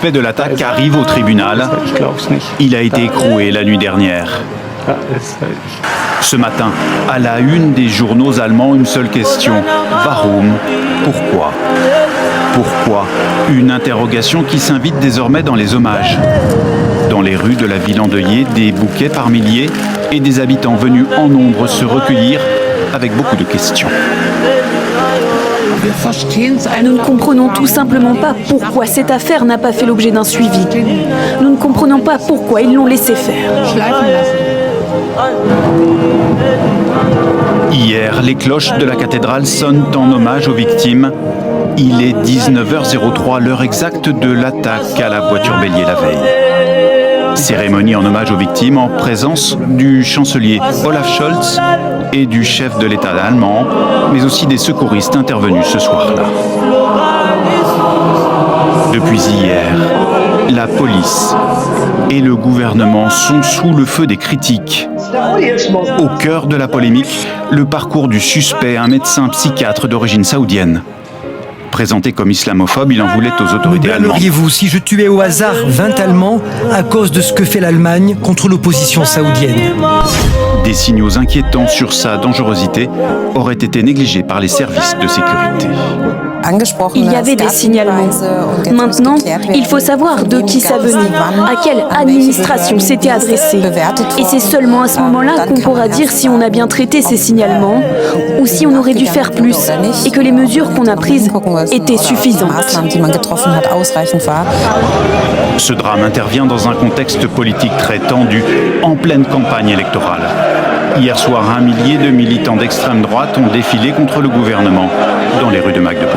Fait de l'attaque arrive au tribunal. Il a été écroué la nuit dernière. Ce matin, à la une des journaux allemands, une seule question. Warum? Pourquoi? Pourquoi? Une interrogation qui s'invite désormais dans les hommages. Dans les rues de la ville endeuillée, des bouquets par milliers et des habitants venus en nombre se recueillir avec beaucoup de questions. Nous ne comprenons tout simplement pas pourquoi cette affaire n'a pas fait l'objet d'un suivi. Nous ne comprenons pas pourquoi ils l'ont laissé faire. Hier, les cloches de la cathédrale sonnent en hommage aux victimes. Il est 19h03, l'heure exacte de l'attaque à la voiture bélier la veille. Cérémonie en hommage aux victimes en présence du chancelier Olaf Scholz et du chef de l'État allemand, mais aussi des secouristes intervenus ce soir-là. Depuis hier, la police et le gouvernement sont sous le feu des critiques. Au cœur de la polémique, le parcours du suspect, un médecin psychiatre d'origine saoudienne. Présenté comme islamophobe, il en voulait aux autorités allemandes. Aimeriez-vous si je tuais au hasard 20 Allemands à cause de ce que fait l'Allemagne contre l'opposition saoudienne? Des signaux inquiétants sur sa dangerosité auraient été négligés par les services de sécurité. Il y avait des signalements. Maintenant, il faut savoir de qui ça venait, à quelle administration c'était adressé. Et c'est seulement à ce moment-là qu'on pourra dire si on a bien traité ces signalements ou si on aurait dû faire plus et que les mesures qu'on a prises étaient suffisantes. Ce drame intervient dans un contexte politique très tendu, en pleine campagne électorale. Hier soir, un millier de militants d'extrême droite ont défilé contre le gouvernement dans les rues de Magdebourg.